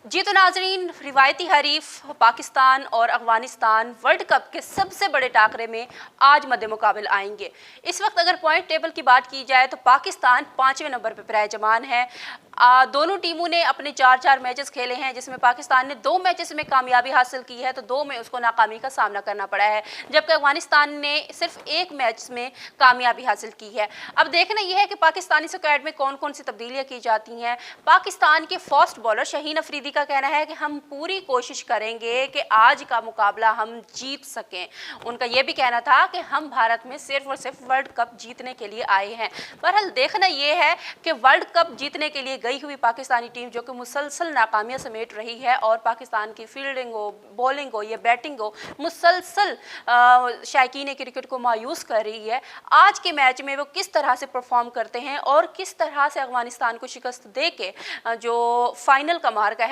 जी तो नाजरीन, रिवायती हरीफ पाकिस्तान और अफगानिस्तान वर्ल्ड कप के सबसे बड़े टाकरे में आज मद्दे मुकाबिल आएंगे। इस वक्त अगर पॉइंट टेबल की बात की जाए तो पाकिस्तान 5वें नंबर पर विराजमान है। दोनों टीमों ने अपने 4-4 मैचेस खेले हैं, जिसमें पाकिस्तान ने 2 मैचेस में कामयाबी हासिल की है तो 2 में उसको नाकामी का सामना करना पड़ा है, जबकि अफगानिस्तान ने सिर्फ 1 मैच में कामयाबी हासिल की है। अब देखना यह है कि पाकिस्तानी स्क्वाड में कौन कौन सी तब्दीलियाँ की जाती हैं। पाकिस्तान के फास्ट बॉलर शाहीन अफरीदी का कहना है कि हम पूरी कोशिश करेंगे कि आज का मुकाबला हम जीत सकें। उनका यह भी कहना था कि हम भारत में सिर्फ और सिर्फ वर्ल्ड कप जीतने के लिए आए हैं। बहरहाल देखना यह है कि वर्ल्ड कप जीतने के लिए गई हुई पाकिस्तानी टीम जो कि मुसलसल नाकामियां समेट रही है और पाकिस्तान की फील्डिंग हो, बॉलिंग हो या बैटिंग हो, मुसलसल शायकीन क्रिकेट को मायूस कर रही है। आज के मैच में वो किस तरह से परफॉर्म करते हैं और किस तरह से अफगानिस्तान को शिकस्त दे के जो फाइनल का मार्का है